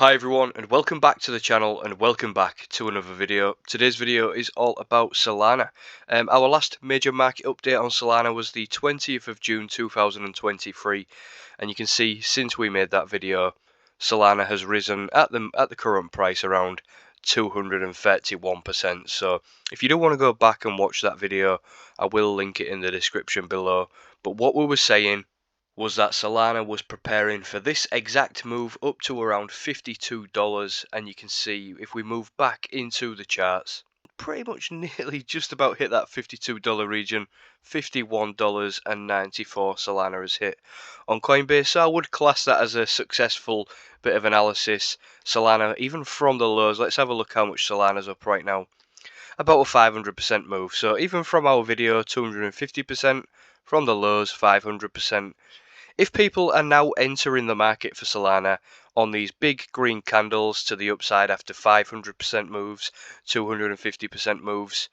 Hi everyone and welcome back to the channel and welcome back to another video. Today's video is all about Solana. Our last major market update on Solana was the 20th of June 2023, and you can see since we made that video Solana has risen at the current price around 231%. So if you do want to go back and watch that video, I will link it in the description below. But what we were saying was that Solana was preparing for this exact move up to around $52, and you can see if we move back into the charts, pretty much nearly just about hit that $52 region. $51.94 Solana has hit on Coinbase. So I would class that as a successful bit of analysis. Solana, even from the lows, let's have a look how much Solana's up right now. About a 500% move. So even from our video, 250%, from the lows, 500%. If people are now entering the market for Solana on these big green candles to the upside after 500% moves, 250% moves,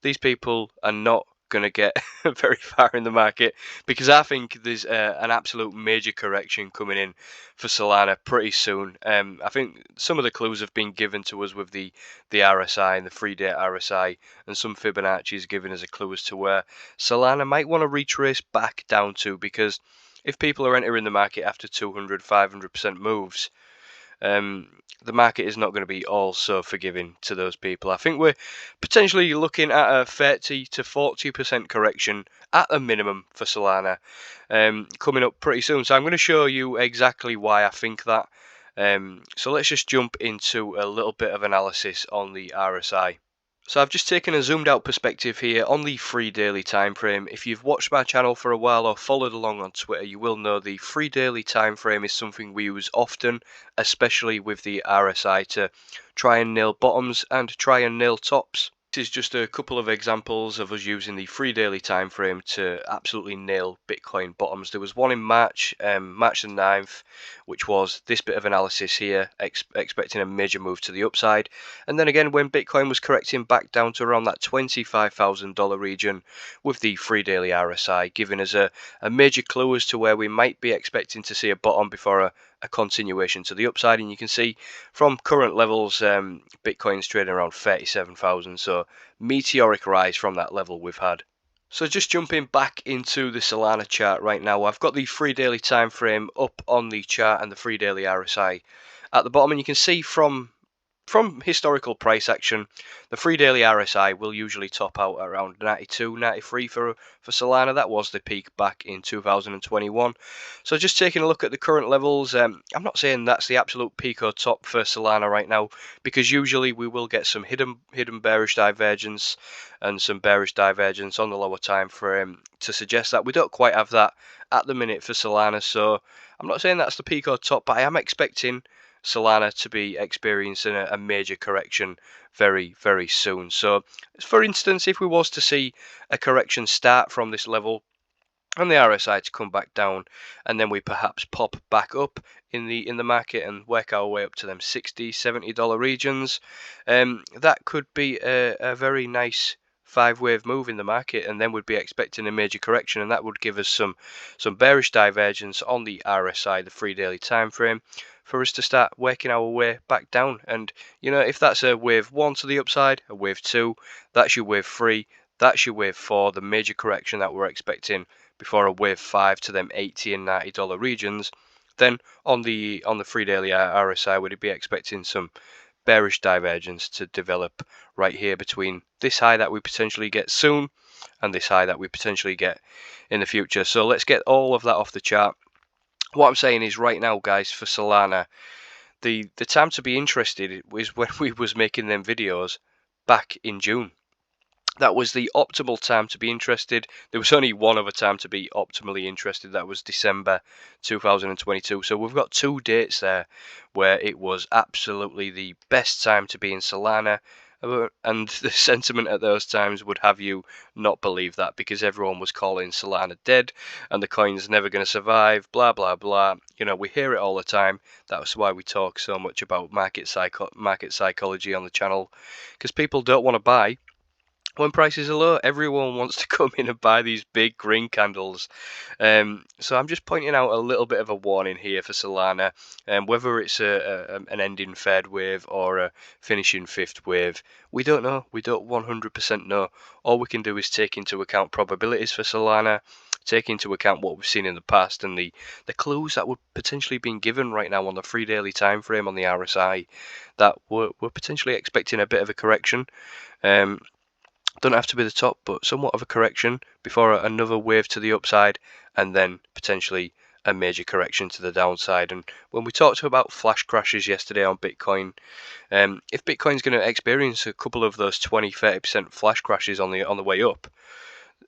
these people are not going to get very far in the market, because I think there's an absolute major correction coming in for Solana pretty soon. I think some of the clues have been given to us with the RSI and the 3-day RSI, and some Fibonacci is giving us a clue as to where Solana might want to retrace back down to, because if people are entering the market after 200, 500% moves, the market is not going to be all so forgiving to those people. I think we're potentially looking at a 30 to 40% correction at a minimum for Solana coming up pretty soon. So I'm going to show you exactly why I think that. So let's just jump into a little bit of analysis on the RSI. So I've just taken a zoomed out perspective here on the 3-daily time frame. If you've watched my channel for a while or followed along on Twitter, you will know the 3-daily time frame is something we use often, especially with the RSI, to try and nail bottoms and try and nail tops. This is just a couple of examples of us using the 3-daily time frame to absolutely nail Bitcoin bottoms. There was one in March, March the 9th, which was this bit of analysis here, expecting a major move to the upside. And then again, when Bitcoin was correcting back down to around that $25,000 region with the 3-daily RSI, giving us a major clue as to where we might be expecting to see a bottom before a continuation to the upside. And you can see from current levels, Bitcoin's trading around 37,000, so meteoric rise from that level we've had. So just jumping back into the Solana chart right now, I've got the 3-daily time frame up on the chart and the 3-daily RSI at the bottom, and you can see from historical price action, the 3-daily RSI will usually top out around 92, 93 for Solana. That was the peak back in 2021. So just taking a look at the current levels, I'm not saying that's the absolute peak or top for Solana right now, because usually we will get some hidden bearish divergence and some bearish divergence on the lower time frame to suggest that we don't quite have that at the minute for Solana. So I'm not saying that's the peak or top, but I am expecting Solana to be experiencing a major correction very, very soon. So, for instance, if we was to see a correction start from this level and the RSI to come back down, and then we perhaps pop back up in the market and work our way up to them $60, $70 regions, that could be a very nice 5-wave move in the market, and then we'd be expecting a major correction, and that would give us some bearish divergence on the RSI, the 3-daily time frame, for us to start working our way back down. And you know, if that's a wave 1 to the upside, a wave 2, that's your wave 3, that's your wave 4, the major correction that we're expecting before a wave 5 to them $80 and $90 regions. Then on the 3-daily RSI, would be expecting some bearish divergence to develop right here between this high that we potentially get soon and this high that we potentially get in the future. So let's get all of that off the chart. What I'm saying is, right now, guys, for Solana, the time to be interested was when we was making them videos back in June. That was the optimal time to be interested. There was only one other time to be optimally interested. That was December 2022. So we've got 2 dates there where it was absolutely the best time to be in Solana. And the sentiment at those times would have you not believe that, because everyone was calling Solana dead and the coin's never going to survive, blah, blah, blah. You know, we hear it all the time. That's why we talk so much about market psychology on the channel, because people don't want to buy when prices are low, everyone wants to come in and buy these big green candles. So I'm just pointing out a little bit of a warning here for Solana, whether it's an ending third wave or a finishing fifth wave. We don't know. We don't 100% know. All we can do is take into account probabilities for Solana, take into account what we've seen in the past and the clues that were potentially being given right now on the 3 daily time frame on the RSI, that we're potentially expecting a bit of a correction. Um, don't have to be the top, but somewhat of a correction before another wave to the upside, and then potentially a major correction to the downside. And when we talked about flash crashes yesterday on Bitcoin, if Bitcoin's going to experience a couple of those 20-30% flash crashes on the way up,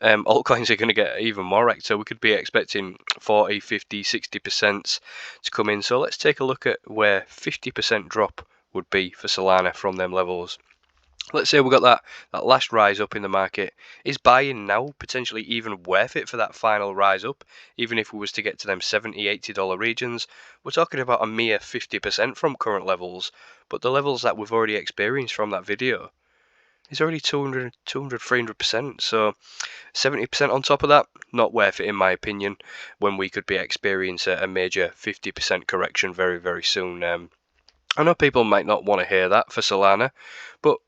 altcoins are going to get even more wrecked. So we could be expecting 40, 50, 60% to come in. So let's take a look at where 50% drop would be for Solana from them levels. Let's say we got that last rise up in the market. Is buying now potentially even worth it for that final rise up? Even if we was to get to them $70-$80 regions, we're talking about a mere 50% from current levels. But the levels that we've already experienced from that video is already 200, 300%. So 70% on top of that, not worth it in my opinion, when we could be experiencing a major 50% correction very, very soon. I know people might not want to hear that for Solana, but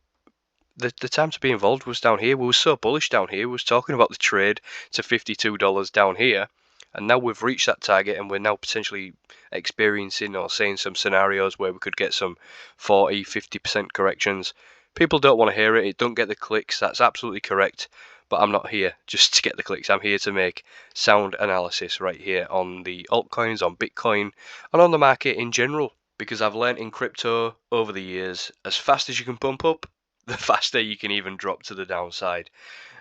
the time to be involved was down here. We were so bullish down here. We was talking about the trade to $52 down here, and now we've reached that target, and we're now potentially experiencing or seeing some scenarios where we could get some 40, 50% corrections. People don't want to hear it. It don't get the clicks. That's absolutely correct. But I'm not here just to get the clicks. I'm here to make sound analysis right here on the altcoins, on Bitcoin, and on the market in general. Because I've learned in crypto over the years, as fast as you can pump up, the faster you can even drop to the downside.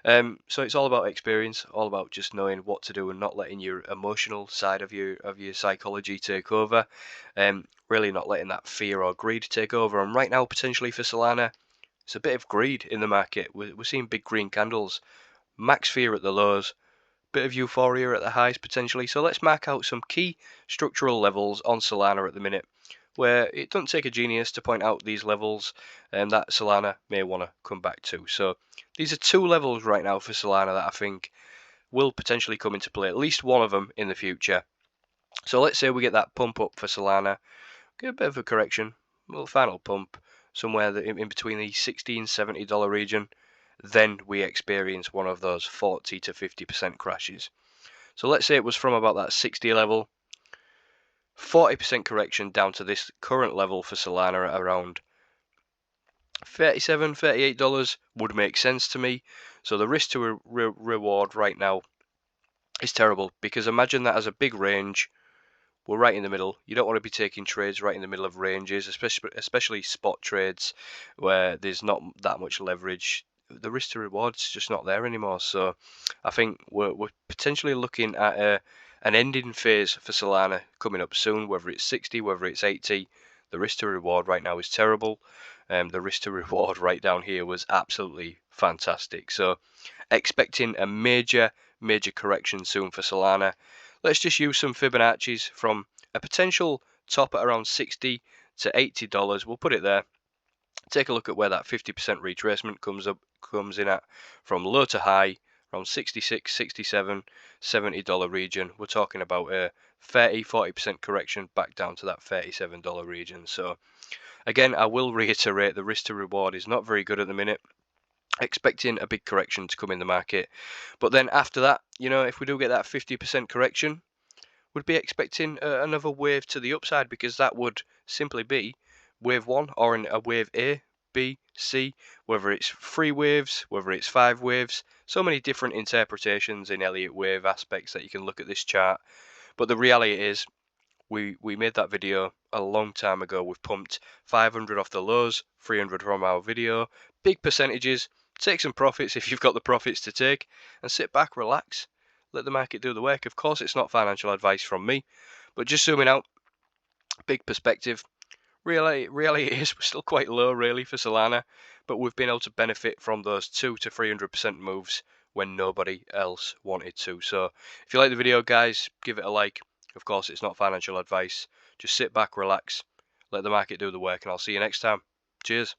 So it's all about experience, all about just knowing what to do and not letting your emotional side of your psychology take over. Really not letting that fear or greed take over. And right now, potentially for Solana, it's a bit of greed in the market. We're seeing big green candles, max fear at the lows, bit of euphoria at the highs potentially. So let's mark out some key structural levels on Solana at the minute, where it doesn't take a genius to point out these levels that Solana may want to come back to. So these are two levels right now for Solana that I think will potentially come into play, at least one of them in the future. So let's say we get that pump up for Solana, get a bit of a correction, a little final pump somewhere in between the $60 and $70 region. Then we experience one of those 40 to 50% crashes. So let's say it was from about that 60 level, 40% correction down to this current level for Solana at around $37, $38 would make sense to me. So the risk to reward right now is terrible, because imagine that as a big range. We're right in the middle. You don't want to be taking trades right in the middle of ranges, especially spot trades where there's not that much leverage. The risk to reward's just not there anymore. So I think we're potentially looking at an ending phase for Solana coming up soon, whether it's 60, whether it's 80. The risk to reward right now is terrible. The risk to reward right down here was absolutely fantastic. So expecting a major correction soon for Solana. Let's just use some Fibonacci's from a potential top at around $60 to $80. We'll put it there. Take a look at where that 50% retracement comes in at, from low to high, around 66, 67, $70 region. We're talking about a 30-40% correction back down to that $37 region. So again, I will reiterate, the risk to reward is not very good at the minute. Expecting a big correction to come in the market, but then after that, if we do get that 50% correction, would be expecting another wave to the upside, because that would simply be wave one, or in a wave A, B, C, whether it's 3 waves, whether it's 5 waves. So many different interpretations in Elliott wave aspects that you can look at this chart. But the reality is, we made that video a long time ago. We've pumped 500 off the lows, 300 from our video, big percentages. Take some profits if you've got the profits to take, and sit back, relax, let the market do the work. Of course, it's not financial advice from me, but just zooming out, big perspective. Reality is we're still quite low really for Solana, but we've been able to benefit from those 200 to 300% moves when nobody else wanted to. So if you like the video, guys, give it a like. Of course, it's not financial advice. Just sit back, relax, let the market do the work, and I'll see you next time. Cheers.